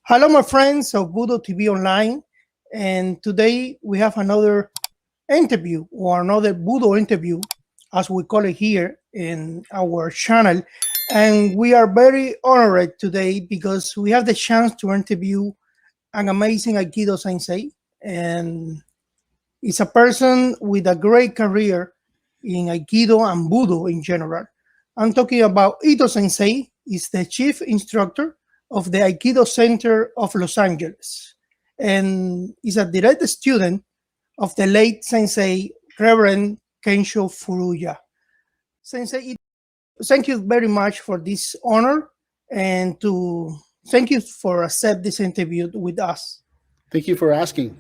Hello, my friends of Budo TV Online. And today we have another interview or another Budo interview, as we call it here in our channel. And we are very honored today because we have the chance to interview an amazing Aikido sensei. And it's a person with a great career in Aikido and Budo in general. I'm talking about Ito Sensei. Is the chief instructor of the Aikido Center of Los Angeles and is a direct student of the late Sensei Reverend Kensho Furuya. Sensei, thank you very much for this honor and to thank you for accept this interview with us. Thank you for asking.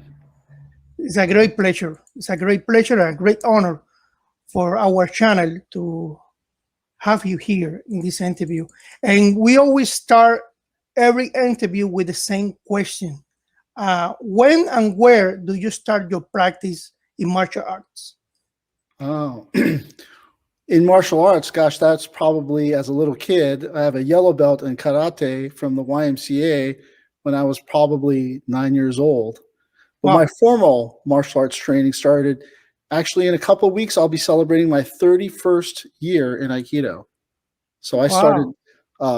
It's a great pleasure. It's a great pleasure and a great honor for our channel to have you here in this interview. And we always start every interview with the same question. When and where do you start your practice in martial arts? Oh, in martial arts, gosh, that's probably as a little kid. I have a yellow belt in karate from the YMCA when I was probably 9 years old. But Wow. my formal martial arts training started actually in a couple of weeks. I'll be celebrating my 31st year in Aikido. So I started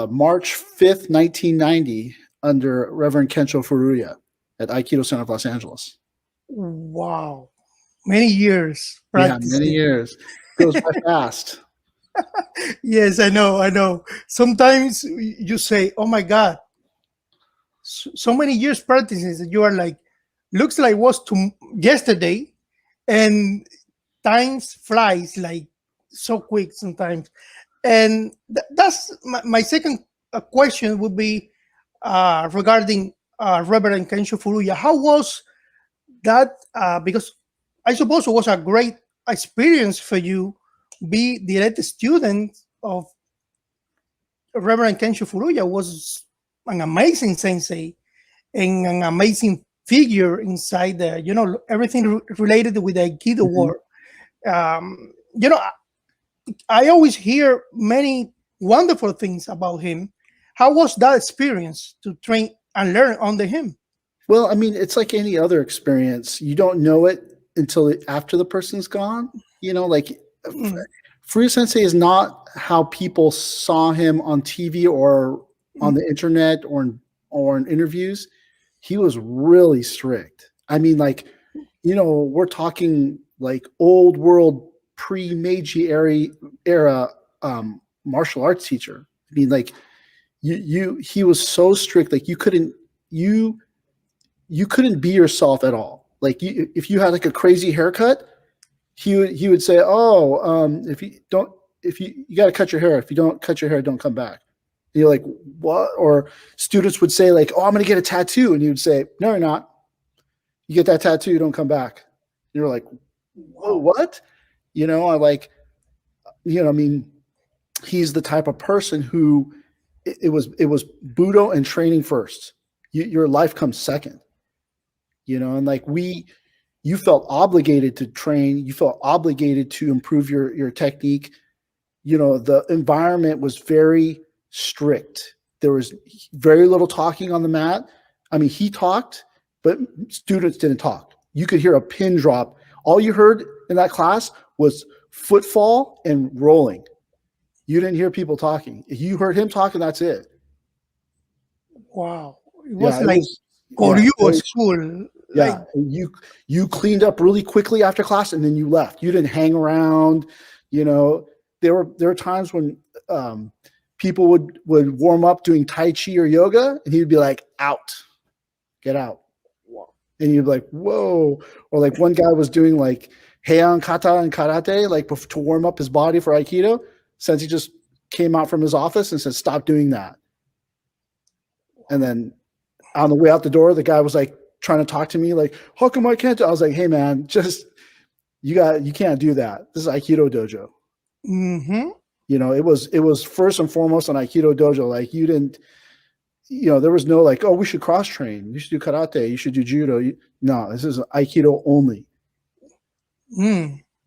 March 5th, 1990 under Reverend Kensho Furuya at Aikido Center of Los Angeles. Wow. Many years practicing. Yeah, many years. Goes by fast. Yes, I know. Sometimes you say, oh my God, so many years practicing that you are like, looks like was yesterday, and time flies like so quick sometimes. And that's my second question would be regarding Reverend Kensho Furuya. How was that? Because I suppose it was a great experience for you, be direct student of Reverend Kensho Furuya. Was an amazing sensei and an amazing figure inside the, everything related with the Aikido world. I always hear many wonderful things about him. How was that experience to train and learn under him? Well, I mean, it's like any other experience. You don't know it until after the person's gone. Like Furuya Sensei is not how people saw him on TV or on the internet or in interviews. He was really strict. I mean, like, we're talking like old world pre-Meiji era martial arts teacher. I mean, like he was so strict. Like you couldn't be yourself at all. Like if you had like a crazy haircut, he would say, if you got to cut your hair. If you don't cut your hair, don't come back. And you're like, what? Or students would say like, I'm going to get a tattoo. And he would say, no, you're not. You get that tattoo, you don't come back. You're like, whoa, what? I mean, he's the type of person who it was Budo and training first. Your life comes second, and like you felt obligated to train. You felt obligated to improve your technique. The environment was very strict. There was very little talking on the mat. I mean, he talked, but students didn't talk. You could hear a pin drop. All you heard in that class was footfall and rolling. You didn't hear people talking. If you heard him talking, that's it. Wow. It was Koryu school. Yeah. You cleaned up really quickly after class and then you left. You didn't hang around. There were times when people would warm up doing Tai Chi or yoga and he'd be like, out, get out. And you'd be like, whoa. Or like one guy was doing like heian, kata, and karate, like to warm up his body for Aikido. Sensei just came out from his office and said, stop doing that. And then on the way out the door, the guy was like trying to talk to me, like, how come I can't do? I was like, hey man, just you can't do that. This is Aikido dojo. Mm-hmm. It was first and foremost an Aikido dojo. Like you didn't, there was no like, oh, we should cross train. You should do karate. You should do judo. No, this is Aikido only.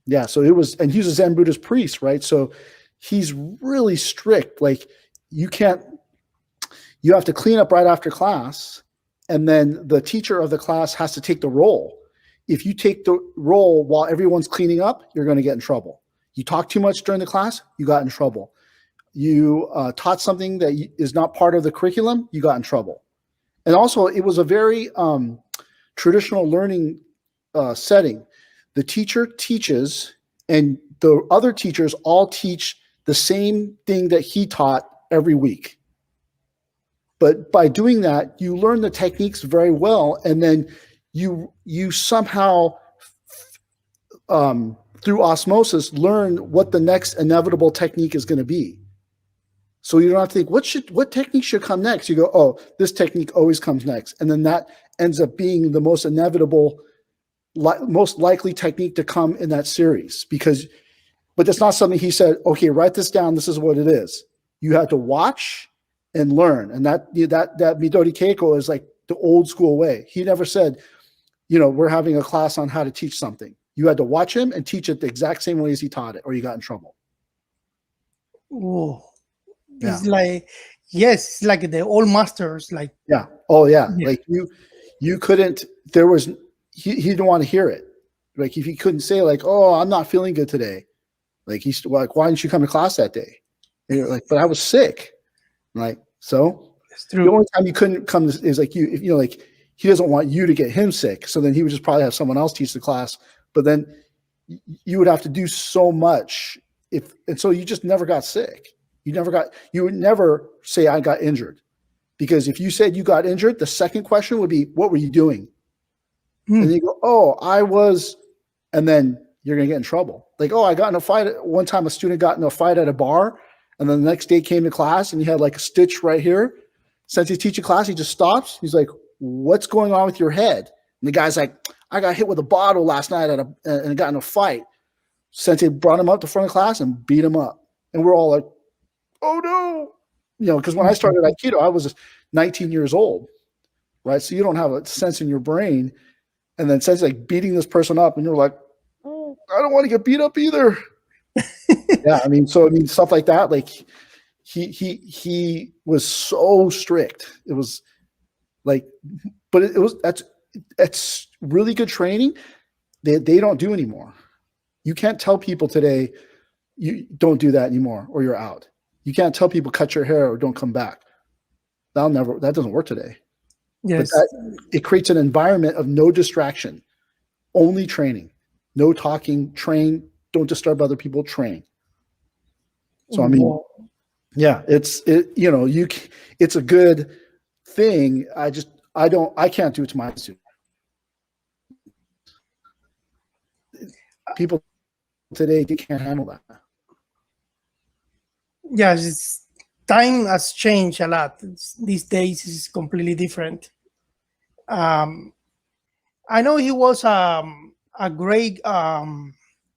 Yeah. So it was, and he's a Zen Buddhist priest, right? So he's really strict. Like you have to clean up right after class. and then the teacher of the class has to take the role. If you take the role while everyone's cleaning up, you're going to get in trouble. You talk too much during the class, you got in trouble. You taught something that is not part of the curriculum, you got in trouble. And also, it was a very traditional learning setting. The teacher teaches, and the other teachers all teach the same thing that he taught every week. But by doing that, you learn the techniques very well, and then you somehow, through osmosis, learn what the next inevitable technique is going to be. So you don't have to think, what technique should come next? You go, oh, this technique always comes next. And then that ends up being the most inevitable, most likely technique to come in that series. But that's not something he said, okay, write this down, this is what it is. You have to watch and learn. And that Midori Keiko is like the old school way. He never said, we're having a class on how to teach something. You had to watch him and teach it the exact same way as he taught it, or you got in trouble. Oh. Yeah. It's like, yes, it's like the old masters, like. Yeah. Oh yeah. Like you couldn't, he didn't want to hear it. Like if he couldn't say like, oh, I'm not feeling good today. Like he's like, why didn't you come to class that day? And you're like, but I was sick. Like, so the only time you couldn't come is like like he doesn't want you to get him sick. So then he would just probably have someone else teach the class, but then you would have to do so much and so you just never got sick. You would never say I got injured, because if you said you got injured, the second question would be, what were you doing? And then you go, oh, I was, and then you're going to get in trouble. Like, oh, I got in a fight. One time a student got in a fight at a bar, and then the next day came to class and he had like a stitch right here. Sensei teaching class, he just stops. He's like, what's going on with your head? And the guy's like, I got hit with a bottle last night and got in a fight. Sensei brought him up to front of class and beat him up. And we're all like, oh no, because when I started Aikido, I was 19 years old, right? So you don't have a sense in your brain, and then Sensei like beating this person up, and you're like, oh, I don't want to get beat up either. Yeah, stuff like that. Like he was so strict. It was like, but that's really good training that they don't do anymore. You can't tell people today, you don't do that anymore, or you're out. You can't tell people cut your hair or don't come back. That doesn't work today. Yes. It creates an environment of no distraction, only training, no talking, train, don't disturb other people, train. So, yeah, it's a good thing. I can't do it to my students. People today, they can't handle that. Yes, time has changed a lot. These days is completely different. I know he was a great,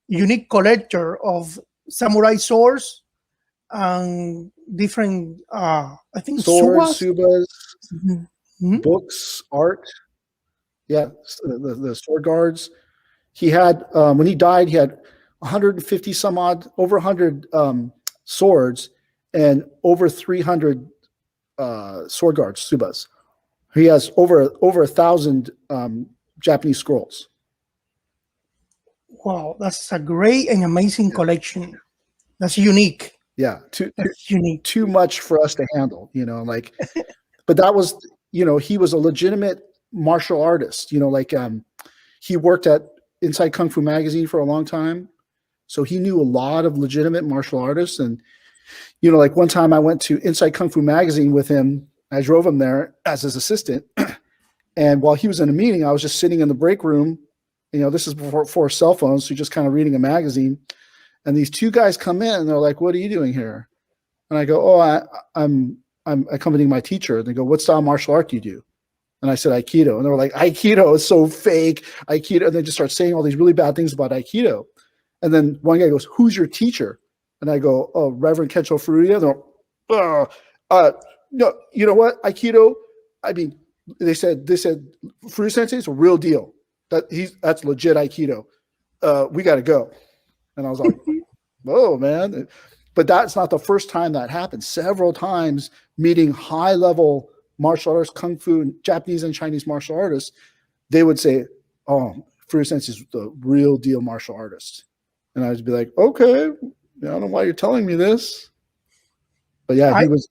unique collector of samurai swords and different, I think, swords, subas, books, art. Yeah, the sword guards. He had, when he died, he had 150 some odd, over 100 swords and over 300 sword guards, subas. He has over 1,000 Japanese scrolls. Wow, that's a great and amazing collection. That's unique. Yeah, too much for us to handle, but that was, he was a legitimate martial artist, he worked at Inside Kung Fu magazine for a long time. So he knew a lot of legitimate martial artists. And, like one time I went to Inside Kung Fu magazine with him. I drove him there as his assistant. And while he was in a meeting, I was just sitting in the break room. This is before cell phones. So just kind of reading a magazine. And these two guys come in and they're like, what are you doing here? And I go, oh, I'm accompanying my teacher. And they go, what style of martial art do you do? And I said, Aikido. And they were like, Aikido is so fake. Aikido. And they just start saying all these really bad things about Aikido. And then one guy goes, who's your teacher? And I go, oh, Reverend Kencho Furuya. They're like, no, you know what? Aikido, they said Furuya Sensei is a real deal. That's legit Aikido. We got to go. And I was like, oh, man. But that's not the first time that happened. Several times meeting high-level martial artists, kung fu, Japanese and Chinese martial artists, they would say, "Oh, Furuya Sensei is the real deal martial artist," and I would be like, "Okay, I don't know why you're telling me this," but yeah, I he was.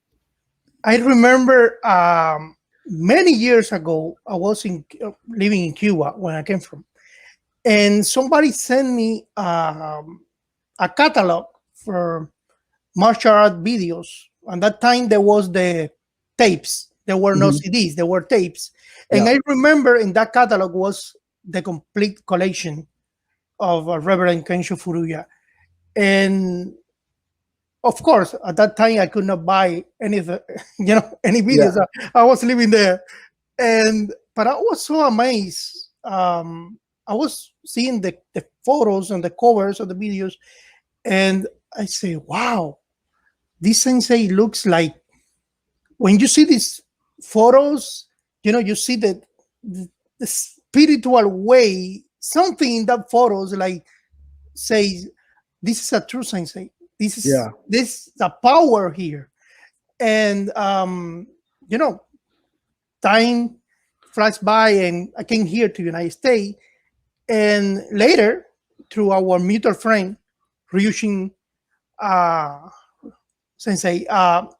I remember many years ago, I was living in Cuba when I came from, and somebody sent me a catalog for martial art videos. And that time there was the tapes. There were no Mhm. CDs. There were tapes. And Yeah, I remember in that catalog was the complete collection of Reverend Kensho Furuya. And of course, at that time I could not buy any of the, any yeah, videos. I was living there, but I was so amazed. I was seeing the photos and the covers of the videos, and I say, "Wow, this sensei looks like." When you see these photos, you see the spiritual way. Something in that photos like says, "This is a true sensei. yeah, This is a power here." And you know, time flies by, and I came here to United States, and later through our mutual friend Ryushin uh, Sensei,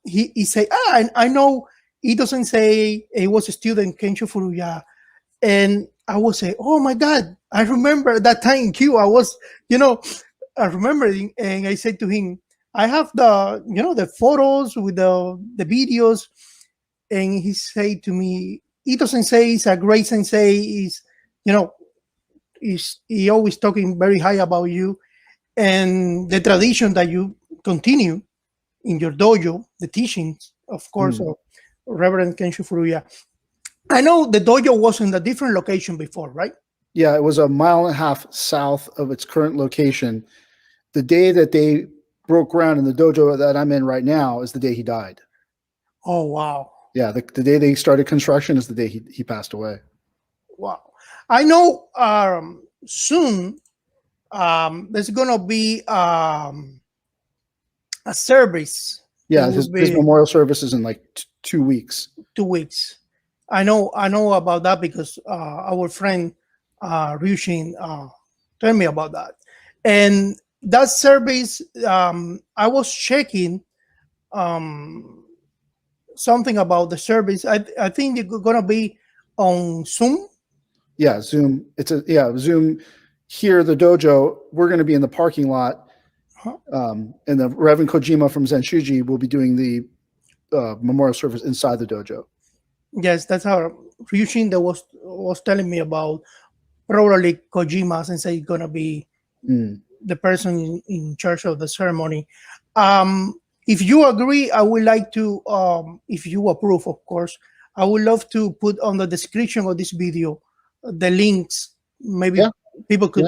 he said, I know Ito Sensei. He was a student Kensho Furuya, and I was say, oh my God, I remember that time in Cuba. I was, I remember, and I said to him, I have the photos with the videos, and he said to me, Ito Sensei is a great sensei. You know, is he always talking very high about you and the tradition that you continue in your dojo, the teachings, of course, mm. of Reverend Kensho Furuya. I know the dojo was in a different location before, right? Yeah. It was a mile and a half south of its current location. The day that they broke ground in the dojo that I'm in right now is the day he died. Oh, wow. Yeah, the day they started construction is the day he passed away. Wow. I know soon there's going to be a service. There Yeah, will his be memorial service is in like 2 weeks. 2 weeks. I know about that because our friend Ryushin told me about that. And that service, I was checking something about the service. I think it's gonna be on Zoom. Yeah, Zoom. Zoom. Here, the dojo. We're going to be in the parking lot, Huh? and the Reverend Kojima from Zenshuji will be doing the memorial service inside the dojo. Yes, that's how Ryushin that was telling me about. Probably Kojima Sensei gonna be Mm. the person in charge of the ceremony. If you agree, I would like to, if you approve, of course, I would love to put on the description of this video the links. Maybe Yeah, people could,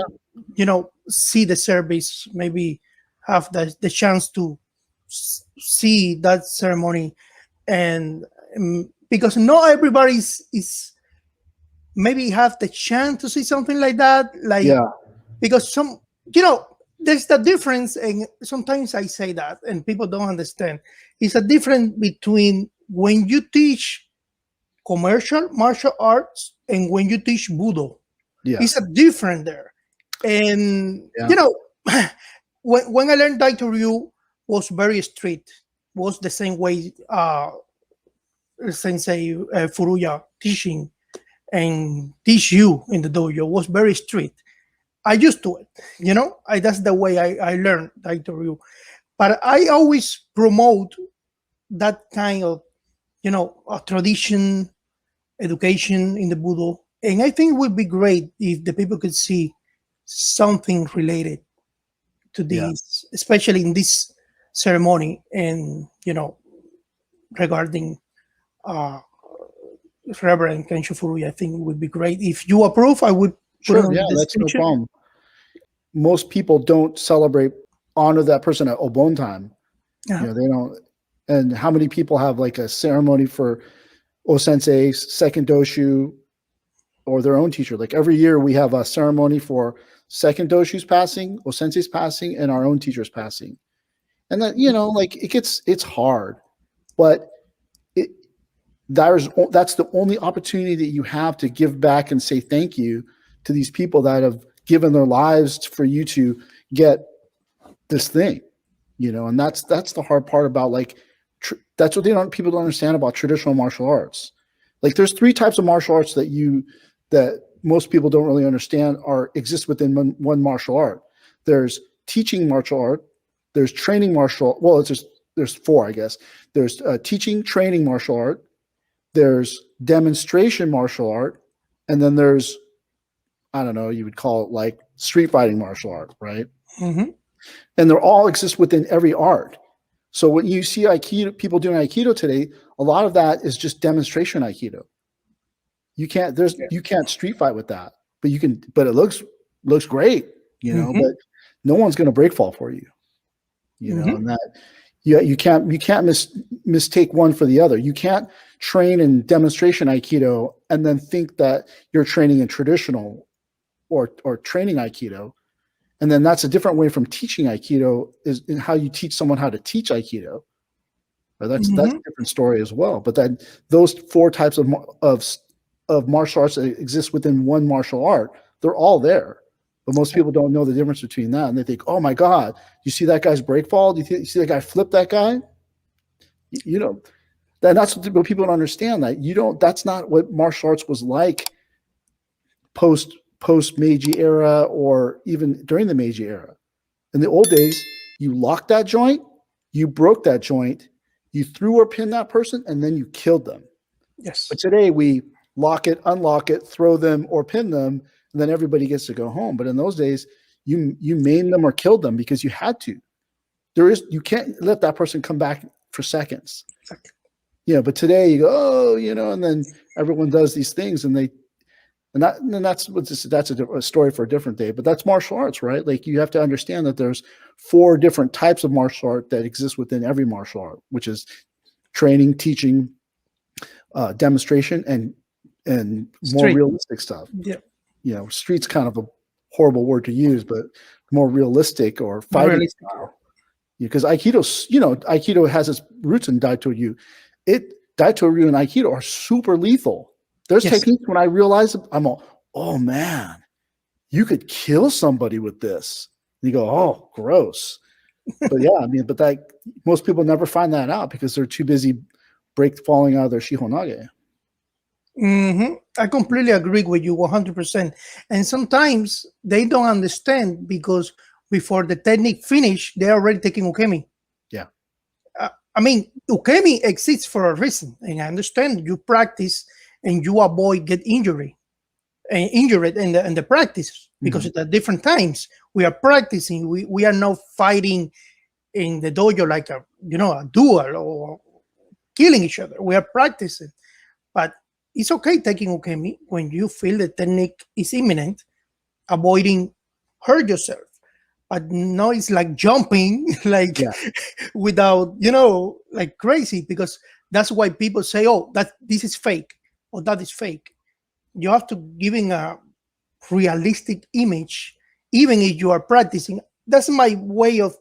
yeah, see the service, maybe have the chance to see that ceremony. And because not everybody is maybe have the chance to see something like that. Like, yeah, because there's the difference, and sometimes I say that and people don't understand. It's a difference between when you teach commercial martial arts and when you teach Budo. yeah, It's a different there. And yeah, when I learned Daito Ryu was very strict, was the same way Sensei Furuya teaching and teach you in the dojo was very strict. I used to it, that's the way I learned Daito Ryu. But I always promote that kind of, tradition, education in the Budo. And I think it would be great if the people could see something related to yeah. this, especially in this ceremony and, regarding uh, Reverend Kensho Furuya. I think it would be great. If you approve, I would put it Sure. on Yeah, the that's no description. problem. Most people don't honor that person at Obon time. Yeah. They don't. And how many people have like a ceremony for O-sensei's second doshu or their own teacher? Like every year we have a ceremony for second doshu's passing, O-sensei's passing, and our own teacher's passing. And that, like it's hard, but that's the only opportunity that you have to give back and say thank you to these people that have given their lives for you to get this thing, and that's the hard part about that's what people don't understand about traditional martial arts. Like there's 3 types of martial arts that most people don't really understand exist within one martial art. There's teaching martial art, there's training martial, well, there's 4, I guess. There's teaching, training martial art, there's demonstration martial art, and then there's, I don't know, you would call it like street fighting martial art, right? Mm-hmm. And they all exist within every art. So when you see Aikido, people doing Aikido today, a lot of that is just demonstration Aikido. You can't street fight with that, but it looks great, Mm-hmm. but no one's going to break fall for you, Mm-hmm. and that you can't mistake one for the other. You can't train in demonstration Aikido and then think that you're training in traditional or training Aikido. And then that's a different way from teaching Aikido is in how you teach someone how to teach Aikido. That's a different story as well. But then those 4 types of martial arts that exist within one martial art, they're all there. But most people don't know the difference between that. And they think, oh my God, you see that guy's break fall? You see that guy flip that guy? That's what people don't understand, that's not what martial arts was like post Meiji era or even during the Meiji era. In the old days, you locked that joint, you broke that joint, you threw or pinned that person, and then you killed them. Yes. But today we lock it, unlock it, throw them or pin them, and then everybody gets to go home. But in those days, you maimed them or killed them because you had to. You can't let that person come back for seconds. Exactly. But today you go, and then everyone does these things, and that's a story for a different day. But that's martial arts, right? Like you have to understand that there's 4 different types of martial art that exist within every martial art, which is training, teaching, demonstration, and more realistic stuff. Yeah. Street's kind of a horrible word to use, but more realistic or fighting style. Because Aikido has its roots in Daito-ryu. Daito-ryu and Aikido are super lethal. There's techniques when I realize it, I'm all, oh man, you could kill somebody with this. And you go, oh, gross. But but most people never find that out because they're too busy falling out of their shihonage. Mm-hmm. I completely agree with you 100%. And sometimes they don't understand because before the technique finish, they're already taking ukemi. Yeah. Ukemi exists for a reason. And I understand you practice and you avoid get injured in the practice because at different times we are practicing. We are not fighting in the dojo like a duel or killing each other. We are practicing. But it's okay taking ukemi when you feel the technique is imminent, avoiding hurt yourself. But no, it's like jumping, without, like crazy, because that's why people say, oh, this is fake or that is fake. You have to giving a realistic image, even if you are practicing. That's my way of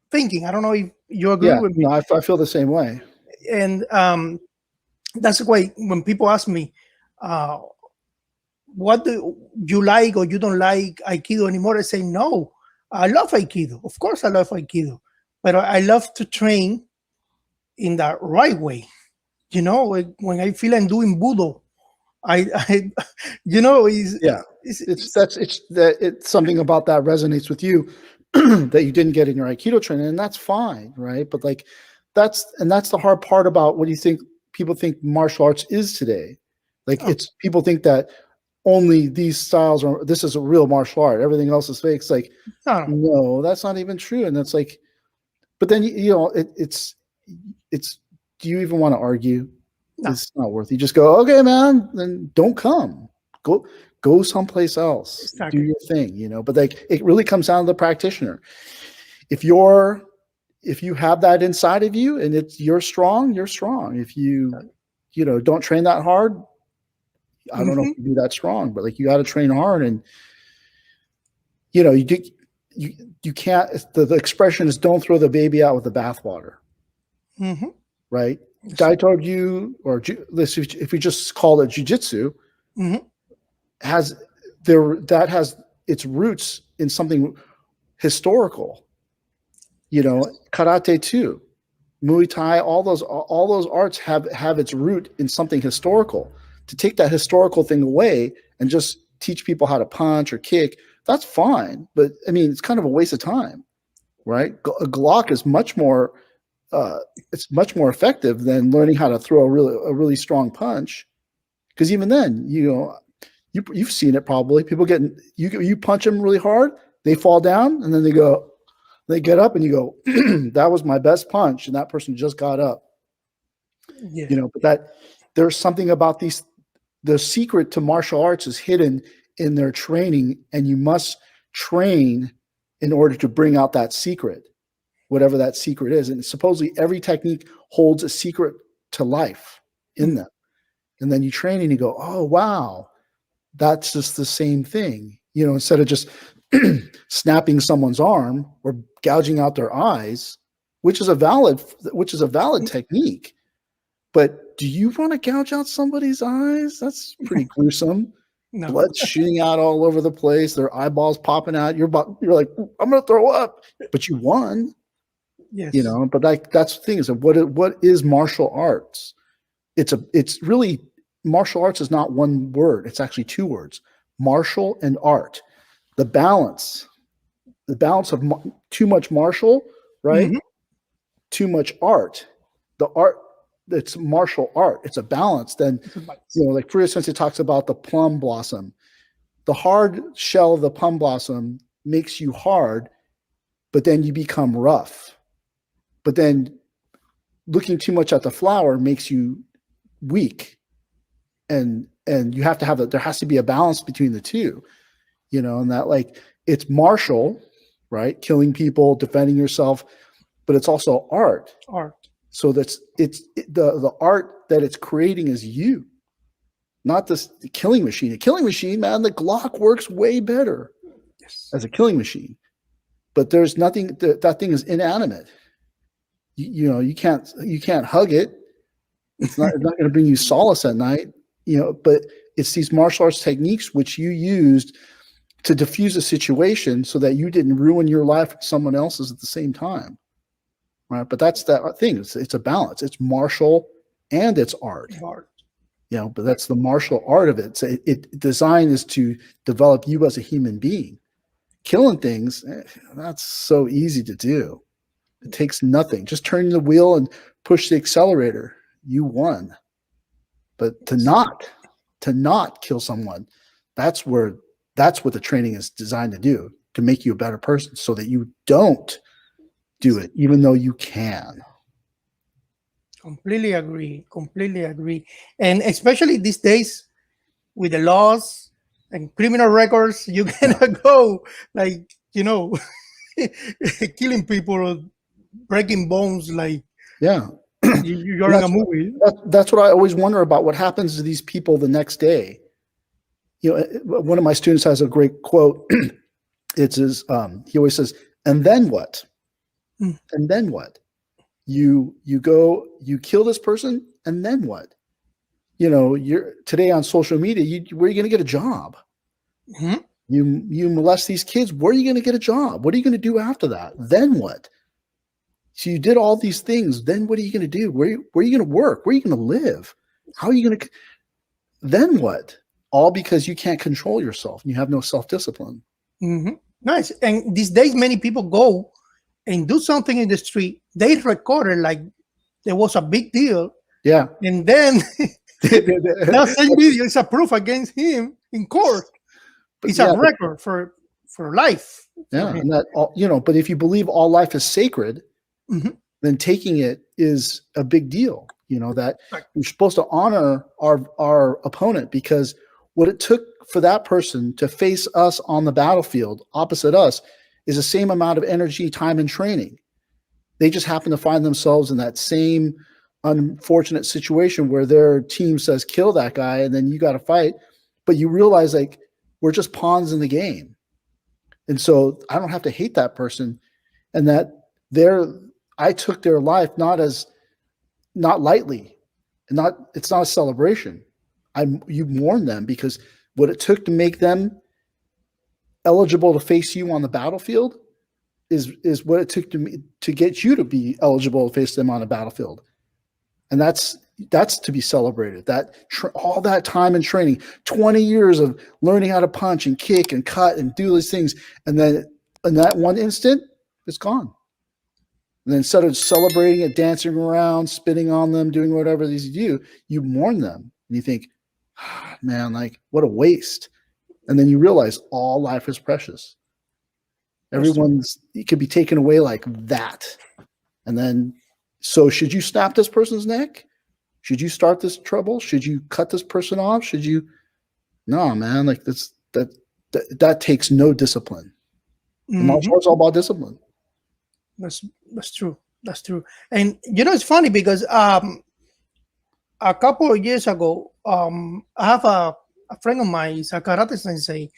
thinking. I don't know if you agree with me. No, I feel the same way. And that's why when people ask me, what do you like or you don't like Aikido anymore, I say, no, I love Aikido. Of course I love Aikido, but I love to train in the right way. When I feel I'm doing Budo, it's something about that resonates with you that you didn't get in your Aikido training, and that's fine, right? But that's the hard part about what do you think people think martial arts is today. It's people think that only these styles this is a real martial art, everything else is fake. It's no, that's not even true. And that's but then it's do you even want to argue? No. It's not worth it. You just go, okay, man, then don't come. Go someplace else. Exactly. Do your thing, but it really comes down to the practitioner. If you have that inside of you and you're strong, you're strong. If you don't train that hard, I don't know if you do that strong, but you got to train hard. And you can't. The expression is don't throw the baby out with the bathwater. Right? Daito-ryu, or if we just call it jujitsu, Mhm. has that has its roots in something historical. Karate too, Muay Thai, all those arts have its root in something historical. To take that historical thing away and just teach people how to punch or kick, that's fine. But I mean, it's kind of a waste of time, right? A Glock is much more it's much more effective than learning how to throw a really strong punch. Because even then, you've seen it probably. People you punch them really hard, they fall down, and then they get up, and you go, that was my best punch, and that person just got up. Yeah. But that there's something about the secret to martial arts is hidden in their training, and you must train in order to bring out that secret, whatever that secret is. And supposedly every technique holds a secret to life in them. And then you train and you go, oh, wow, that's just the same thing. Instead of just snapping someone's arm or gouging out their eyes, which is a valid technique. But do you want to gouge out somebody's eyes? That's pretty gruesome. No. Blood shooting out all over the place, their eyeballs popping out. You're like, I'm going to throw up, but you won. Yes. But that's the thing is what is martial arts? It's really, martial arts is not one word. It's actually two words: martial and art. The balance of too much martial, right? Mhm. Too much art. The art, it's martial art. It's a balance. Then, like Furuya Sensei talks about the plum blossom. The hard shell of the plum blossom makes you hard, but then you become rough. But then looking too much at the flower makes you weak. And you have to have there has to be a balance between the two, and that, like, it's martial, right? Killing people, defending yourself, but it's also art. So the art that it's creating is you, not the killing machine. A killing machine, man, the Glock works way better as a killing machine, but there's nothing, that thing is inanimate. You can't hug it. It's not going to bring you solace at night, but it's these martial arts techniques which you used to diffuse a situation so that you didn't ruin your life and someone else's at the same time. Right. But that's that thing. It's a balance. It's martial and it's art. But that's the martial art of it. So design is to develop you as a human being. Killing things, that's so easy to do. It takes nothing. Just turn the wheel and push the accelerator. You won. But to not kill someone, that's what the training is designed to do, to make you a better person so that you don't do it, even though you can. Completely agree. And especially these days with the laws and criminal records, you cannot go like, killing people or breaking bones like you're in a movie. That's what I always wonder about, what happens to these people the next day. One of my students has a great quote. He always says, and then what? And then what? You kill this person, and then what? You're today on social media, where are you going to get a job? Mm-hmm. You molest these kids, where are you going to get a job? What are you going to do after that? Then what? So you did all these things, then what are you going to do? Where are you going to work? Where are you going to live? How are you going to? Then what? All because you can't control yourself. You have no self-discipline. Mm-hmm. Nice. And these days, many people go and do something in the street. They record it like there was a big deal. Yeah. And then that same video is a proof against him in court. It's a record for life. Yeah. And that, but if you believe all life is sacred, then taking it is a big deal. That you're supposed to honor our opponent, because what it took for that person to face us on the battlefield opposite us is the same amount of energy, time, and training. They just happen to find themselves in that same unfortunate situation where their team says, kill that guy, and then you got to fight. But you realize, like, we're just pawns in the game. And so I don't have to hate that person. And that I took their life not as not lightly, and it's not a celebration. You mourn them because what it took to make them eligible to face you on the battlefield is what it took to get you to be eligible to face them on a battlefield. And that's to be celebrated. That all that time and training, 20 years of learning how to punch and kick and cut and do these things, and then in that one instant, it's gone. And then instead of celebrating it, dancing around, spitting on them, doing whatever these do, you mourn them and you think, oh, man, like what a waste. And then you realize all life is precious. It could be taken away like that. And then, so should you snap this person's neck? Should you start this trouble? Should you cut this person off? Should you? No, man, like that takes no discipline. The martial arts is all about discipline. That's true. That's true. And it's funny because a couple of years ago, I have a friend of mine, he's a karate sensei,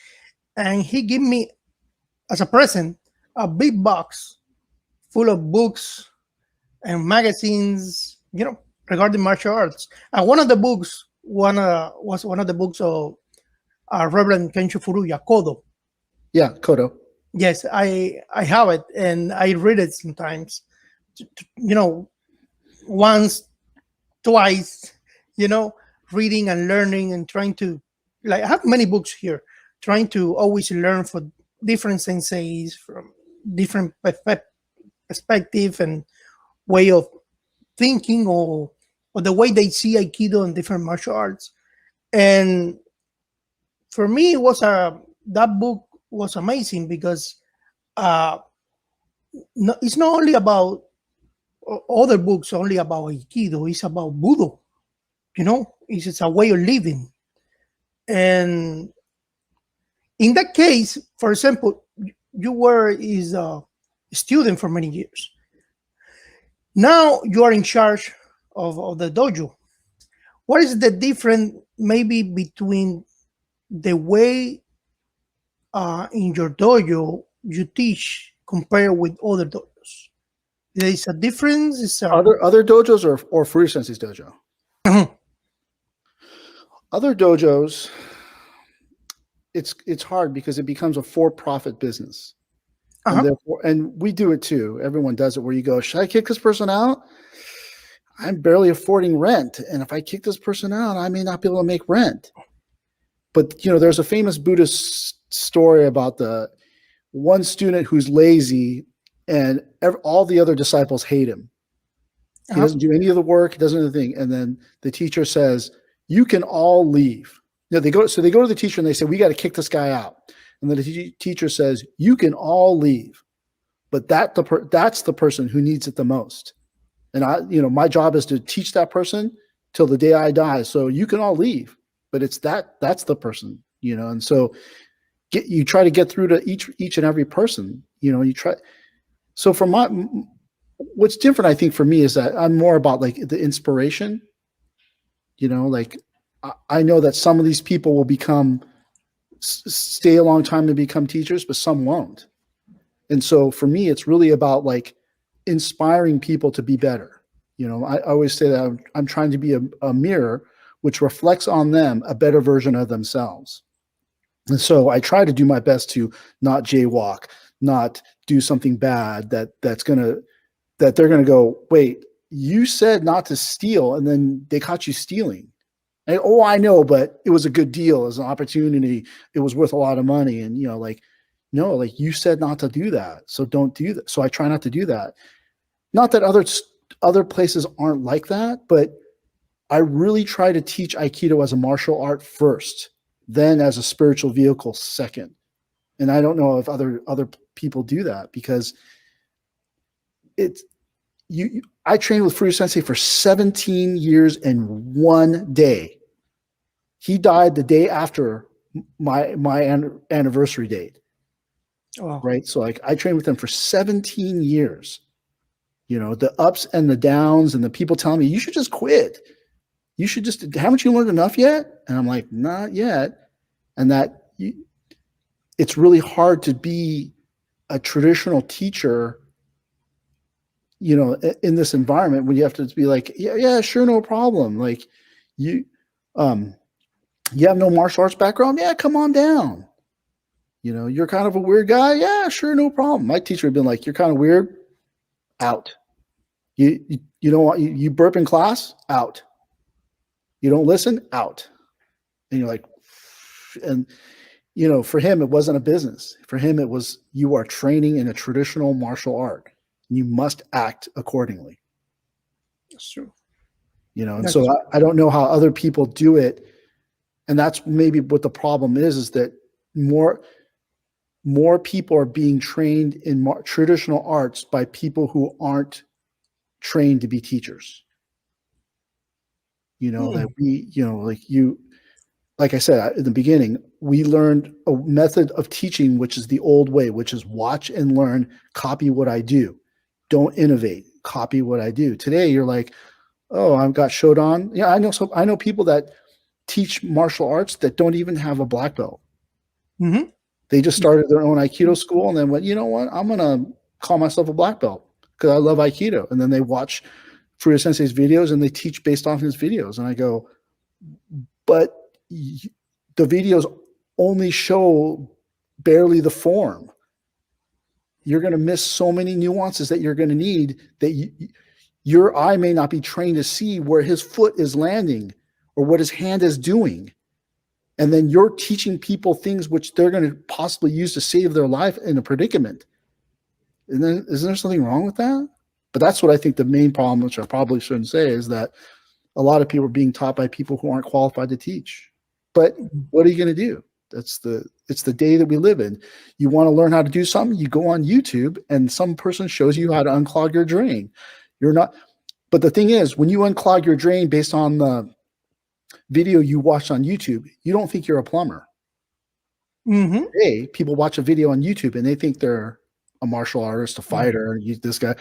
and he gave me as a present a big box full of books and magazines, regarding martial arts. And one of the books, was one of the books of Reverend Kensho Furuya, Kodo. Yeah, Kodo. Yes, I have it, and I read it sometimes. Once, twice. Reading and learning and trying to, I have many books here, trying to always learn for different senseis from different perspective and way of thinking or the way they see Aikido and different martial arts. And for me, that book was amazing because it's not only about other books, only about Aikido. It's about Budo. It's a way of living. And in that case, for example, you were a student for many years. Now you are in charge of the dojo. What is the difference maybe between the way in your dojo you teach compared with other dojos? There is a difference? Other dojos or Furuya Sensei's dojo? Other dojos, it's hard because it becomes a for-profit business. And we do it too. Everyone does it where you go, should I kick this person out? I'm barely affording rent. And if I kick this person out, I may not be able to make rent. But, there's a famous Buddhist story about the one student who's lazy and all the other disciples hate him. He doesn't do any of the work. He doesn't do anything. And then the teacher says, you can all leave. They go to the teacher and they say, we got to kick this guy out. And then the teacher says, you can all leave, but that's the person who needs it the most. And my job is to teach that person till the day I die. So you can all leave, but that's the person, and so you try to get through to each and every person, you try. So for what's different, I think for me is that I'm more about like the inspiration, I know that some of these people will stay a long time to become teachers, but some won't. And so for me, it's really about like inspiring people to be better. I always say that I'm trying to be a mirror which reflects on them a better version of themselves. And so I try to do my best to not jaywalk, not do something bad that they're going to go, wait, you said not to steal and then they caught you stealing. And, I know, but it was a good deal. It was an opportunity. It was worth a lot of money. And, no, like you said not to do that. So don't do that. So I try not to do that. Not that other places aren't like that, but I really try to teach Aikido as a martial art first, then as a spiritual vehicle second. And I don't know if other people do that because I trained with Furuya Sensei for 17 years and 1 day. He died the day after my anniversary date. Oh. Right. So I trained with him for 17 years, the ups and the downs and the people telling me, you should just quit. You should just, haven't you learned enough yet? And I'm like, not yet. And it's really hard to be a traditional teacher you know, in this environment when you have to be like, yeah, sure, no problem. Like you have no martial arts background? Yeah, come on down. You know, you're kind of a weird guy. Yeah, sure, no problem. My teacher had been like, you're kind of weird. Out. You don't want you burp in class? Out. You don't listen? Out. And you're like, and you know, for him, it wasn't a business. For him, it was, you are training in a traditional martial art. You must act accordingly. That's true. You know, and That's so true. I don't know how other people do it. And that's maybe what the problem is that more people are being trained in traditional arts by people who aren't trained to be teachers. You know, that we, you know, like I said in the beginning, we learned a method of teaching, which is the old way, which is watch and learn, copy what I do. Don't innovate, copy what I do. Today, you're like, oh, I've got Shodan. Yeah, I know people that teach martial arts that don't even have a black belt. Mm-hmm. They just started their own Aikido school and then went, you know what? I'm going to call myself a black belt because I love Aikido. And then they watch Furuya Sensei's videos and they teach based on his videos. And I go, but the videos only show barely the form. You're going to miss so many nuances that you're going to need that your eye may not be trained to see where his foot is landing or what his hand is doing. And then you're teaching people things which they're going to possibly use to save their life in a predicament. And then isn't there something wrong with that? But that's what I think the main problem, which I probably shouldn't say, is that a lot of people are being taught by people who aren't qualified to teach. But what are you going to do? It's the day that we live in. You want to learn how to do something, you go on YouTube and some person shows you how to unclog your drain. You're not, but the thing is, when you unclog your drain based on the video you watched on YouTube, you don't think you're a plumber. Mm-hmm. Today, people watch a video on YouTube and they think they're a martial artist, a fighter, this guy.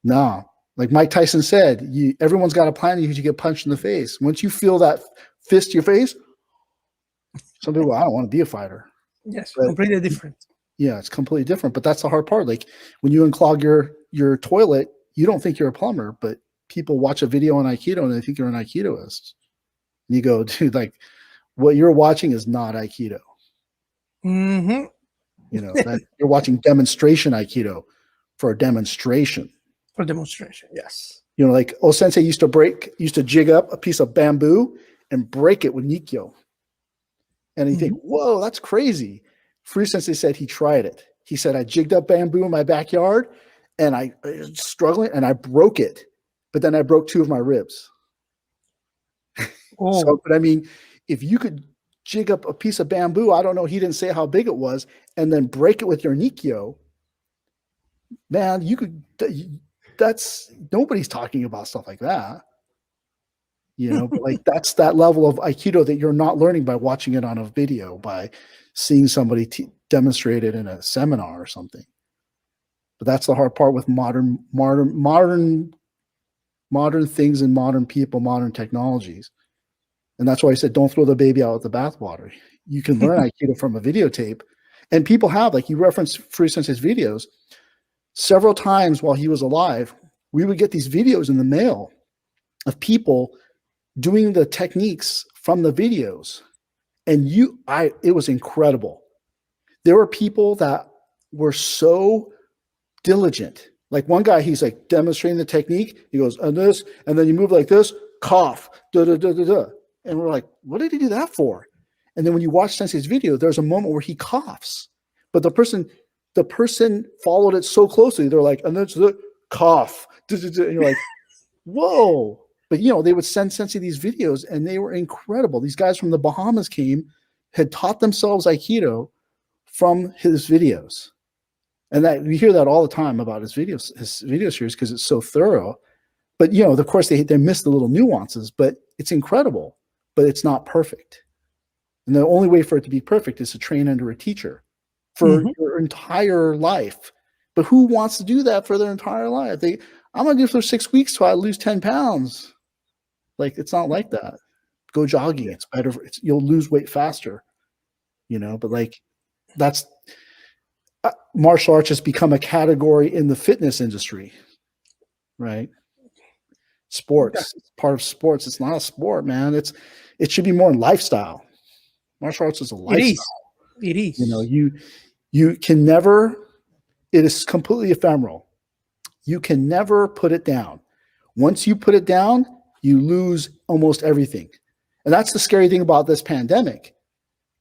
No. Like Mike Tyson said, everyone's got a plan because you get punched in the face. Once you feel that fist to your face, some people, I don't want to be a fighter. Yes, but, completely different. Yeah, it's completely different. But that's the hard part. Like when you unclog your toilet, you don't think you're a plumber, but people watch a video on Aikido and they think you're an Aikidoist. And you go, dude, like what you're watching is not Aikido. Mm-hmm. You know, that you're watching demonstration Aikido for a demonstration. For demonstration, yes. You know, like Sensei used to jig up a piece of bamboo and break it with Nikkyo. And you think, whoa, that's crazy. Furuya Sensei said he tried it. He said, I jigged up bamboo in my backyard and I was struggling and I broke it. But then I broke 2 of my ribs. Oh. So, but I mean, if you could jig up a piece of bamboo, I don't know, he didn't say how big it was, and then break it with your Nikkyo, man, you could, that's, nobody's talking about stuff like that. You know, but like that's that level of Aikido that you're not learning by watching it on a video, by seeing somebody demonstrate it in a seminar or something. But that's the hard part with modern things and modern people, modern technologies. And that's why I said, don't throw the baby out with the bathwater. You can learn Aikido from a videotape. And people have, like you referenced Furuya Sensei's videos, several times while he was alive, we would get these videos in the mail of people doing the techniques from the videos. And it was incredible. There were people that were so diligent. Like one guy, he's like demonstrating the technique. He goes, and this, and then you move like this, cough, da, da, da, da, da. And we're like, what did he do that for? And then when you watch Sensei's video, there's a moment where he coughs, but the person followed it so closely. They're like, and then the cough, da, da, da. And you're like, whoa. But, you know, they would send Sensei these videos and they were incredible. These guys from the Bahamas had taught themselves Aikido from his videos. And that we hear that all the time about his video series because it's so thorough. But, you know, of course, they miss the little nuances, but it's incredible, but it's not perfect. And the only way for it to be perfect is to train under a teacher for your entire life. But who wants to do that for their entire life? I'm going to do it for 6 weeks till I lose 10 pounds. Like, it's not like that. Go jogging. It's better. You'll lose weight faster, you know, but like that's martial arts has become a category in the fitness industry. right? Sports, it's part of sports. It's not a sport, man. It should be more lifestyle. Martial arts is a It is. lifestyle. It is. You know, you can never. It is completely ephemeral. You can never put it down. Once you put it down, you lose almost everything. And that's the scary thing about this pandemic,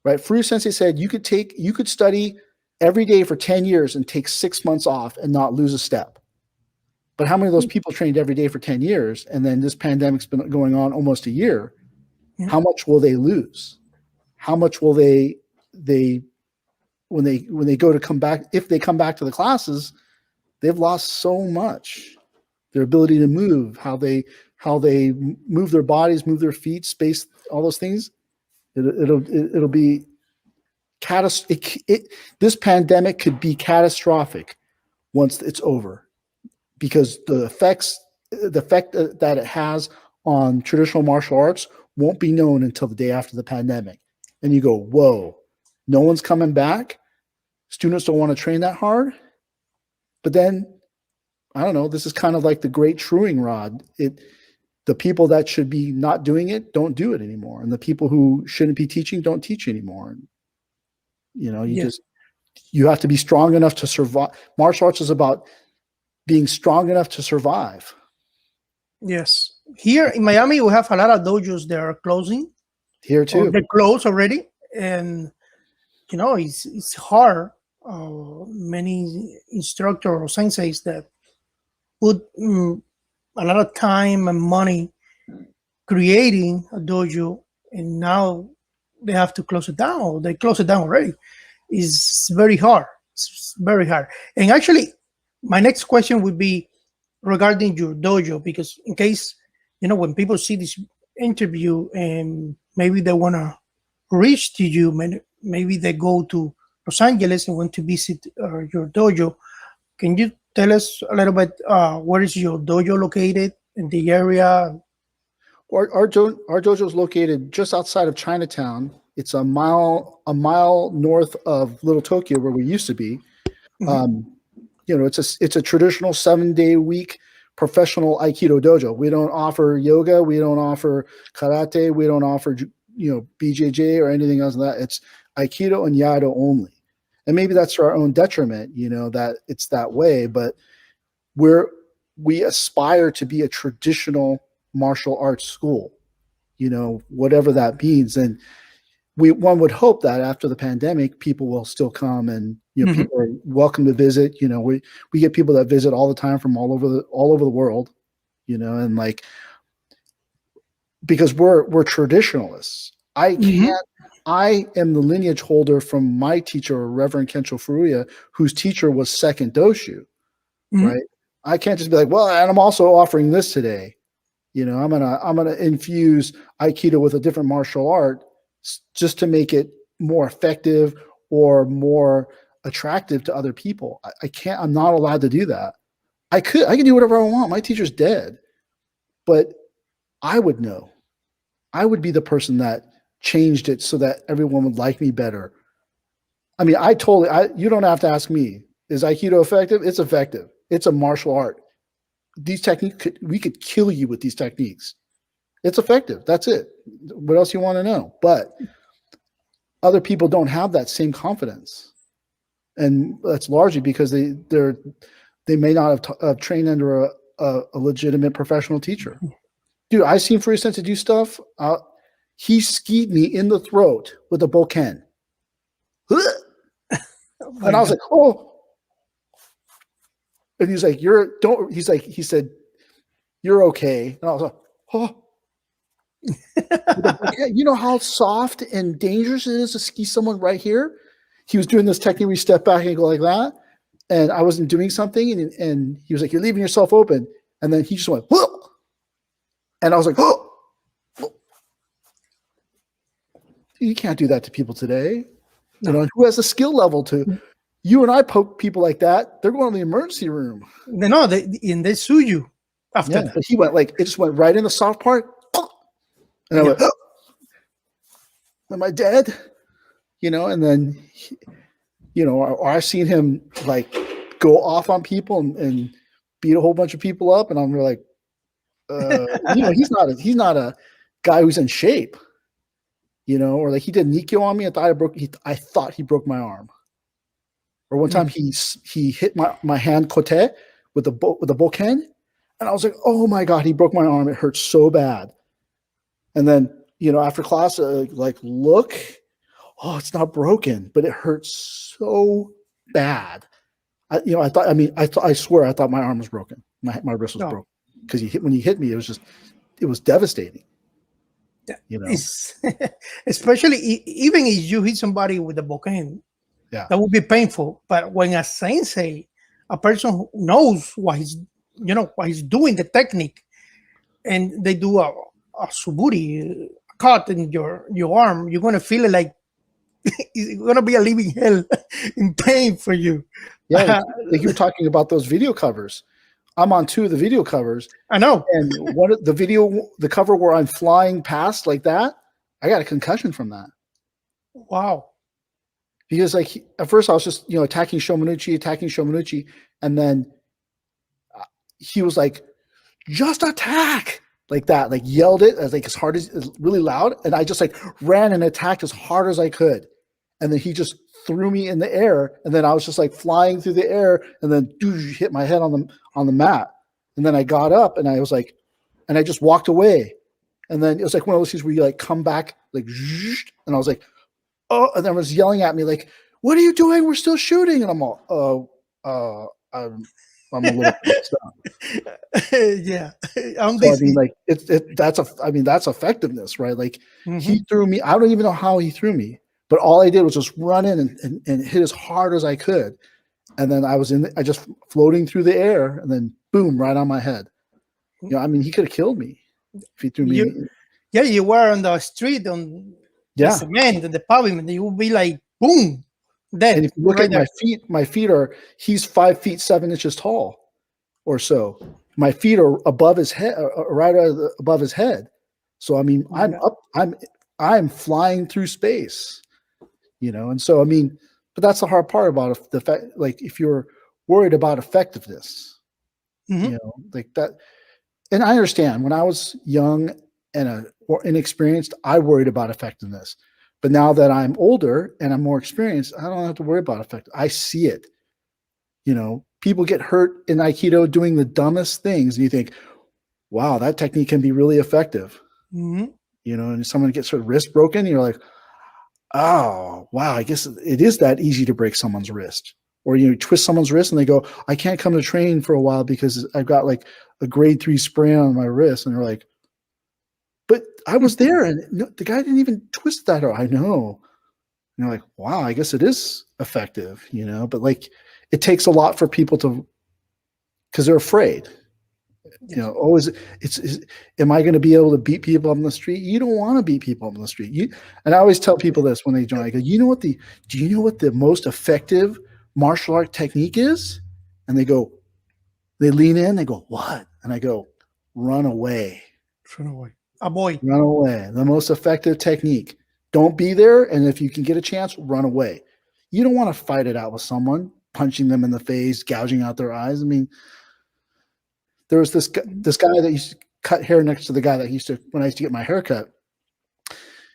right? Furuya Sensei said you could study every day for 10 years and take 6 months off and not lose a step. But how many of those people trained every day for 10 years and then this pandemic's been going on almost a year? Yeah. How much will they lose? How much will they when they go to come back, if they come back to the classes, they've lost so much. Their ability to move, how they move their bodies, move their feet, space, all those things. It'll be catastrophic. This pandemic could be catastrophic once it's over, because the effect that it has on traditional martial arts won't be known until the day after the pandemic. And you go, whoa, no one's coming back. Students don't want to train that hard. But then, I don't know, this is kind of like the great truing rod. The people that should be not doing it don't do it anymore. And the people who shouldn't be teaching don't teach anymore. And, you know, you have to be strong enough to survive. Martial arts is about being strong enough to survive. Yes. Here in Miami, we have a lot of dojos that are closing. Here too. They're closed already. And, you know, it's hard. Many instructors or senseis that put a lot of time and money creating a dojo, and now they have to close it down, or they close it down already. It's very hard. It's very hard. And actually, my next question would be regarding your dojo, because in case, you know, when people see this interview and maybe they want to reach to you, maybe they go to Los Angeles and want to visit your dojo. Can you tell us a little bit where is your dojo located in the area? Our dojo is located just outside of Chinatown. It's a mile north of Little Tokyo, where we used to be. You know, it's a traditional 7-day week professional Aikido dojo. We don't offer yoga. We don't offer karate. We don't offer, you know, BJJ or anything else like that. It's Aikido and Yado only. And maybe that's to our own detriment, you know, that it's that way. But we aspire to be a traditional martial arts school, you know, whatever that means. And one would hope that after the pandemic, people will still come, and, you know, people are welcome to visit. You know, we get people that visit all the time from all over the world, you know, and like, because we're traditionalists. I am the lineage holder from my teacher, Reverend Kensho Furuya, whose teacher was second Doshu, right? I can't just be like, well, and I'm also offering this today. You know, I'm gonna infuse Aikido with a different martial art just to make it more effective or more attractive to other people. I can't. I'm not allowed to do that. I can do whatever I want. My teacher's dead, but I would know. I would be the person that changed it so that everyone would like me better. I mean, you don't have to ask me. Is Aikido effective? It's effective. It's a martial art. These techniques, we could kill you with these techniques. It's effective. That's it. What else you want to know? But other people don't have that same confidence. And that's largely because they may not have trained under a legitimate professional teacher. Dude, I've seen Furuya Sensei do stuff. He skied me in the throat with a bokken. And I was like, oh. And he's like, he said, you're okay. And I was like, oh. You know how soft and dangerous it is to ski someone right here? He was doing this technique where you step back and go like that. And I wasn't doing something. And he was like, you're leaving yourself open. And then he just went, whoa. And I was like, oh. You can't do that to people today. You know, who has a skill level to? You and I poke people like that, they're going to the emergency room. No, they sue you after that. But he went like, it just went right in the soft part. And I went, oh, am I dead? You know, and then, you know, or I've seen him like go off on people and beat a whole bunch of people up, and I'm like, he's not a guy who's in shape, or like he did Nikyo on me. I thought he broke my arm. Or one time he hit my hand kote with the bokken, and I was like, oh my God, he broke my arm. It hurt so bad. And then, after class, look, oh, it's not broken, but it hurts so bad. I swear I thought my arm was broken. My wrist was broken because when he hit me, it was devastating. Especially even if you hit somebody with a bokken, that would be painful. But when a sensei, a person who knows what he's doing, the technique, and they do a suburi cut in your arm, you're gonna feel it like it's gonna be a living hell in pain for you. Yeah, like you were talking about those video covers. I'm on 2 of the video covers. I know. And the cover where I'm flying past like that, I got a concussion from that. Wow. Because at first I was just, attacking Shomanuchi. And then he was like, just attack like that, like yelled it as hard as really loud. And I just ran and attacked as hard as I could. And then he just threw me in the air. And then I was just flying through the air and then hit my head on the mat. And then I got up and I was and I just walked away. And then it was one of those things where you come back and I was like, oh, and then was yelling at me what are you doing? We're still shooting. And I'm all, I'm a little mixed up. Yeah. That's effectiveness, right? He threw me. I don't even know how he threw me, but all I did was just run in and hit as hard as I could. And then I just floating through the air and then boom, right on my head. He could have killed me if he threw me. You were on the street on the cement and the pavement. You would be like, boom, dead. And if you look at my feet he's 5 feet 7 inches tall or so. My feet are above his head, right above his head. So, I'm flying through space, and so, but that's the hard part about the fact, if you're worried about effectiveness, that. And I understand when I was young and or inexperienced, I worried about effectiveness. But now that I'm older and I'm more experienced, I don't have to worry about effect. I see it. People get hurt in Aikido doing the dumbest things, and you think, wow, that technique can be really effective. And someone gets their wrist broken, and you're like, oh, wow, I guess it is that easy to break someone's wrist. Or you twist someone's wrist and they go, I can't come to train for a while because I've got a grade 3 sprain on my wrist. And you're like, but I was there and the guy didn't even twist that. Or I know. And you're like, wow, I guess it is effective, but it takes a lot for people because they're afraid. Always am I going to be able to beat people up on the street? You don't want to beat people up on the street. And I always tell people this when they join. I go, do you know what the most effective martial art technique is? And they lean in, they go, what? And I go, run away. Avoid. Run away. The most effective technique. Don't be there. And if you can get a chance, run away. You don't want to fight it out with someone, punching them in the face, gouging out their eyes. There was this guy that used to cut hair next to the guy that when I used to get my hair cut.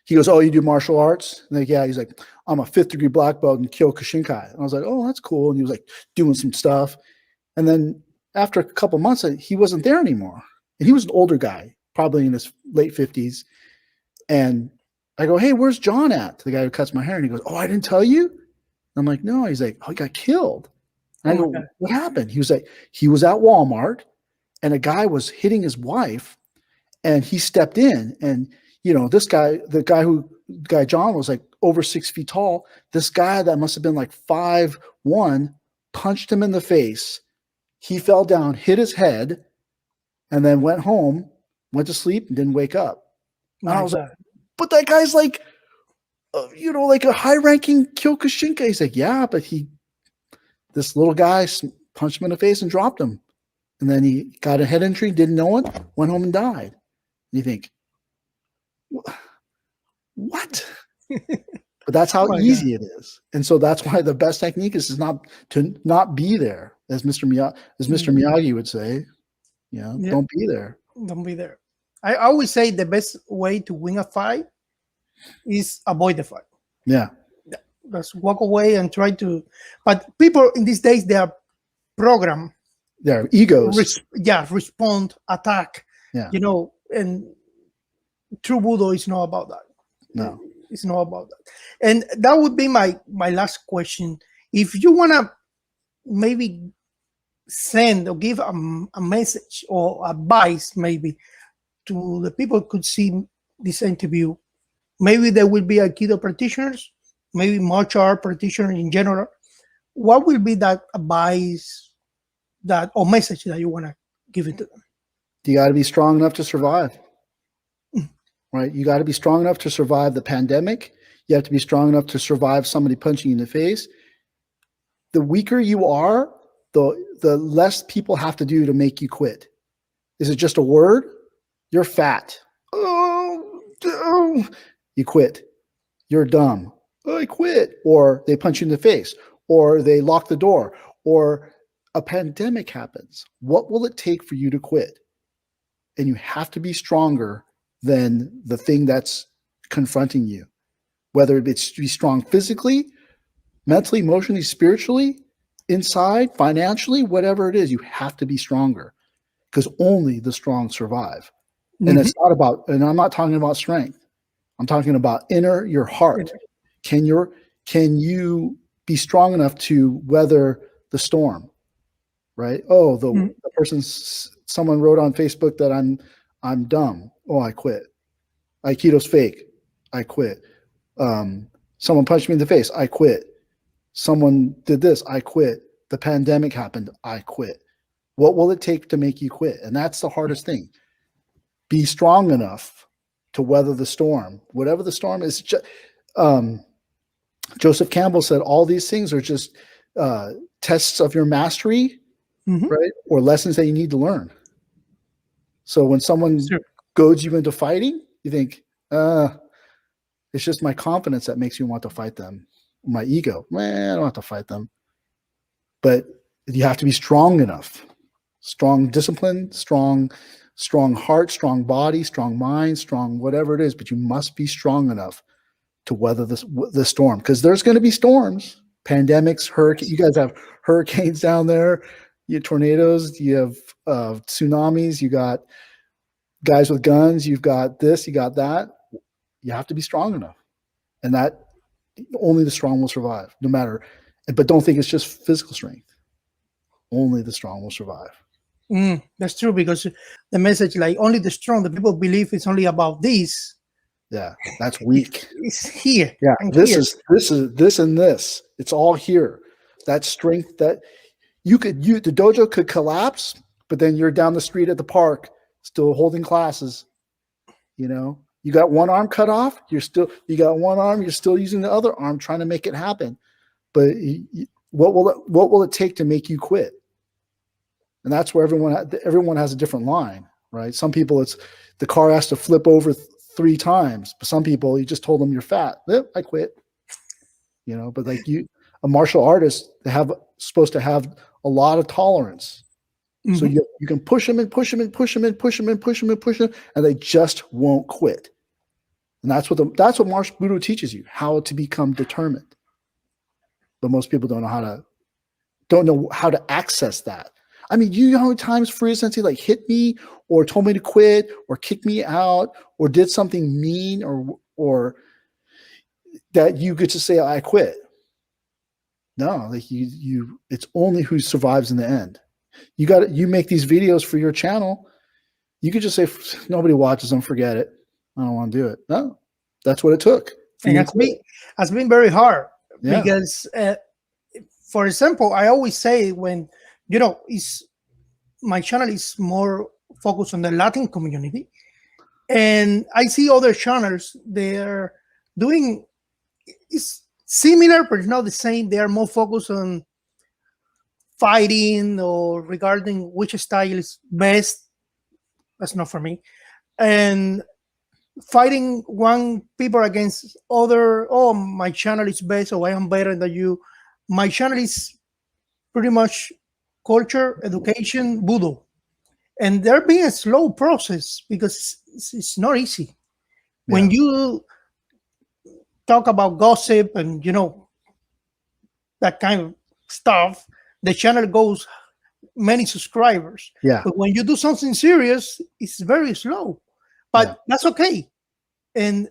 He goes, oh, you do martial arts? And yeah. He's like, I'm a 5th degree black belt in Kyokushinkai. And I was like, oh, that's cool. And he was doing some stuff. And then after a couple months, he wasn't there anymore. And he was an older guy, probably in his late 50s. And I go, hey, where's John at? To the guy who cuts my hair. And he goes, oh, I didn't tell you? And I'm like, no. He's like, oh, he got killed. And I go, what happened? He was like, he was at Walmart and a guy was hitting his wife and he stepped in. And, the guy John was over 6 feet tall. This guy that must have been 5'1" punched him in the face. He fell down, hit his head, and then went home, went to sleep, and didn't wake up. And I was like, but that guy's a high-ranking Kyokushinkai. He's like, yeah, but this little guy punched him in the face and dropped him. And then he got a head injury, didn't know it, went home and died. And you think, what? But that's how easy it is. And so that's why the best technique is to not be there. as Mr. Miyagi would say, don't be there. Don't be there. I always say the best way to win a fight is avoid the fight. Yeah. Just walk away and try to. But people in these days, they are programmed. Their egos. Respond, attack. Yeah. And true Budo is not about that. No. It's not about that. And that would be my last question. If you want to maybe send or give a message or advice maybe to the people who could see this interview, maybe there will be Aikido practitioners, maybe martial art practitioners in general. What will be that advice or message that you want to give it to them? You got to be strong enough to survive. Right? You got to be strong enough to survive the pandemic. You have to be strong enough to survive somebody punching you in the face. The weaker you are, the less people have to do to make you quit. Is it just a word? You're fat. Oh, you quit. You're dumb. Oh, I quit. Or they punch you in the face, or they lock the door, or a pandemic happens. What will it take for you to quit? And you have to be stronger than the thing that's confronting you, whether it's be strong physically, mentally, emotionally, spiritually, inside, financially, whatever it is, you have to be stronger, because only the strong survive. And it's not about, and I'm not talking about strength. I'm talking about your heart. Can you be strong enough to weather the storm? Right? Oh, the someone wrote on Facebook that I'm dumb. Oh, I quit. Aikido's fake. I quit. Someone punched me in the face. I quit. Someone did this. I quit. The pandemic happened. I quit. What will it take to make you quit? And that's the hardest thing. Be strong enough to weather the storm, whatever the storm is. Joseph Campbell said all these things are just tests of your mastery, right? Or lessons that you need to learn. So when someone goads you into fighting, you think, it's just my confidence that makes you want to fight them. My ego, man, I don't have to fight them. But you have to be strong enough, strong discipline, strong heart, strong body, strong mind, strong whatever it is. But you must be strong enough to weather the storm, because there's going to be storms, pandemics, hurricanes. You guys have hurricanes down there, you have tornadoes, you have tsunamis, you got guys with guns, you've got this, you got that. You have to be strong enough, and that only the strong will survive, no matter. But don't think it's just physical strength. Only the strong will survive. That's true, because the message, like, only the strong, the people believe it's only about this. Yeah, that's weak. It's here. Yeah, this is this and this. It's all here. That strength that the dojo could collapse, but then you're down the street at the park still holding classes. You got one arm cut off. You got one arm. You're still using the other arm trying to make it happen. But what will it take to make you quit? And that's where everyone has a different line, right? Some people, it's the car has to flip over 3 times, but some people, you just told them you're fat. I quit. But like a martial artist, supposed to have a lot of tolerance. So you can push them and push them and push them and push them and push them and push them, and they just won't quit. And that's what martial Budo teaches you, how to become determined. But most people don't know how to access that. I mean, you know how many times Furuya Sensei like hit me or told me to quit or kicked me out or did something mean or that you get to say I quit. No, like it's only who survives in the end. You make these videos for your channel. You could just say nobody watches them, forget it. I don't want to do it. No, that's what it took. And has been very hard because, for example, I always say when my channel is more focused on the Latin community, and I see other channels, they're doing it's similar but it's not the same. They are more focused on fighting or regarding which style is best. That's not for me. And fighting one people against other. Oh, my channel is best, or I am better than you. My channel is pretty much culture, education, Budo. And there being a slow process because it's not easy. When Yeah. you talk about gossip and that kind of stuff, the channel goes many subscribers. Yeah. But when you do something serious, it's very slow. But Yeah. that's okay. And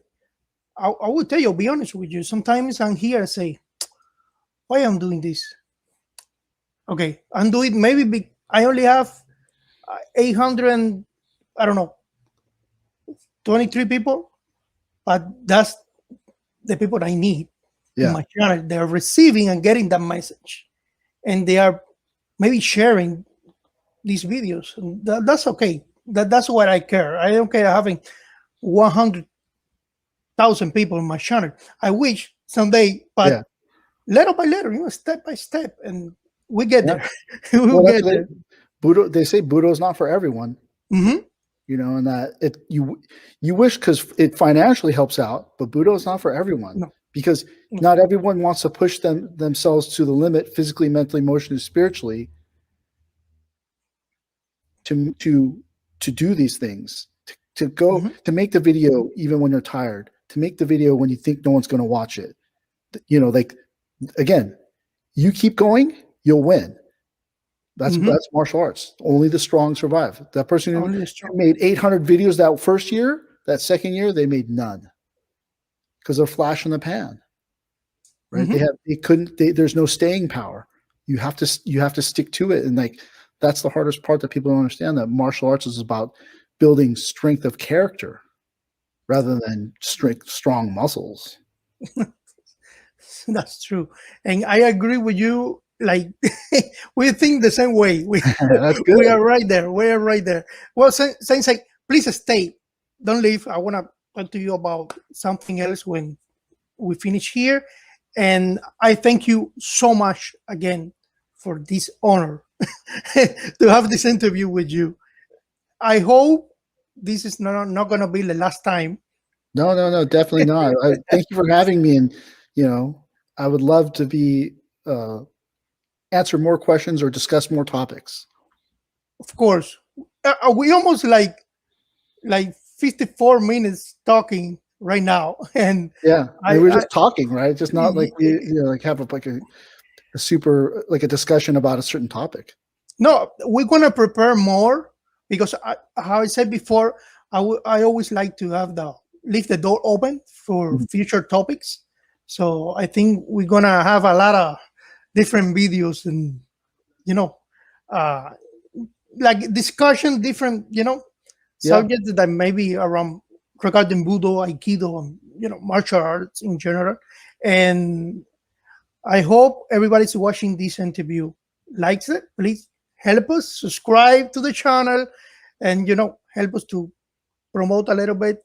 I will tell you, I'll be honest with you. Sometimes I'm here and say, why I'm doing this? Okay, I'm doing maybe I only have 800 and I don't know 23 people, but that's the people I need in Yeah. my channel. They're receiving and getting that message, and they are maybe sharing these videos. And that's okay. That's what I care. I don't care having 100,000 people in my channel. I wish someday, but Yeah. little by little, step by step, and we get Yeah. there. We'll Well, that's get what there. Budo. They say Budo is not for everyone. Hmm. And that you wish because it financially helps out, but Budo is not for everyone No, because no. not everyone wants to push themselves to the limit physically, mentally, emotionally, spiritually to do these things, to go Mhm. to make the video even when you're tired, to make the video when you think no one's going to watch it. Like again, you keep going, you'll win. That's martial arts. Only the strong survive. That person who Only the strong. made 800 videos that first year, that second year, they made none because they're flash in the pan, right? Mhm. There's no staying power. You have to stick to it. And like, that's the hardest part that people don't understand, that martial arts is about building strength of character rather than strong muscles. That's true, and I agree with you. Like we think the same way. We That's we good. are right there. We are right there. Well, Sensei, please stay. Don't leave. I want to talk to you about something else when we finish here. And I thank you so much again for this honor to have this interview with you. I hope this is not going to be the last time. No, definitely not. Thank you for having me. And, I would love to answer more questions or discuss more topics. Of course, we almost like 54 minutes talking right now, and Yeah. I mean, we're I just talking, right? Just not like we, like have a super, like a discussion about a certain topic. no, we're gonna prepare more because how I said before, I always like to have the leave the door open for Mhm. future topics. So I think we're gonna have a lot of different videos and you know, uh, like discussion, different Yeah. subjects that maybe around regarding Budo, Aikido, and martial arts in general. And I hope everybody's watching this interview likes it. Please help us subscribe to the channel, and help us to promote a little bit.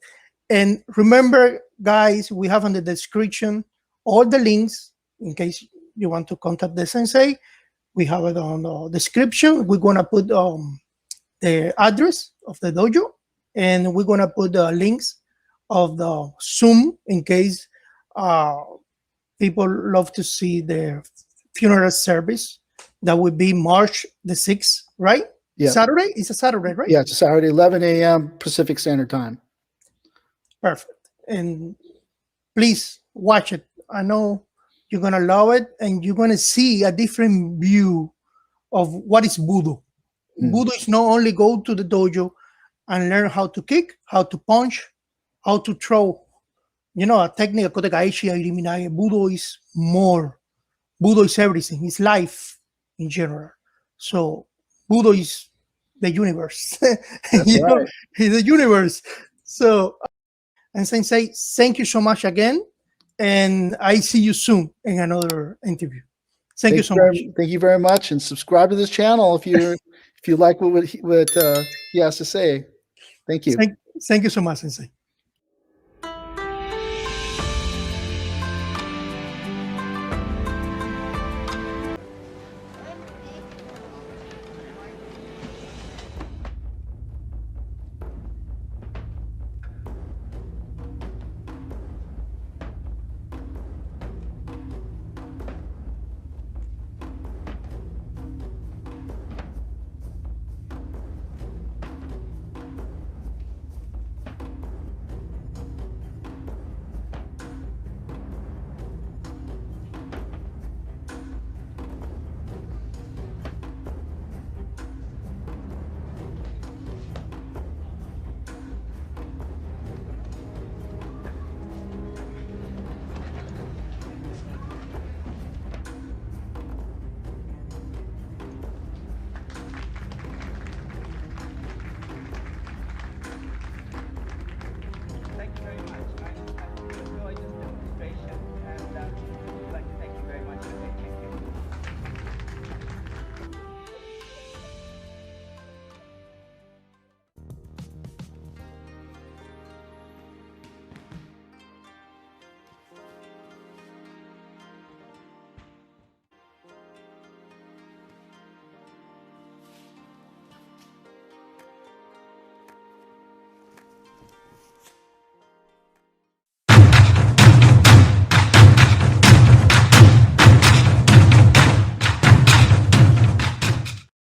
And remember, guys, we have in the description all the links in case you want to contact the sensei. We have it on the description. We're gonna put the address of the dojo, and we're gonna put the links of the Zoom in case uh, people love to see the funeral service. That would be March the 6th, right? Yeah. Saturday? It's a Saturday, right? Yeah. It's Saturday, 11 a.m. Pacific Standard Time. Perfect. And please watch it. I know you're gonna love it, and you're gonna see a different view of what is Budo. Mhm. Budo is not only go to the dojo and learn how to kick, how to punch, how to throw. A technique called Budo is more. Budo is everything. It's life in general. So Budo is the universe. That's right. He's the universe. So and Sensei, thank you so much again. And I see you soon in another interview. Thank you so much. Thank you very much, and subscribe to this channel if you like what he has to say. Thank you. Thank you so much, Sensei.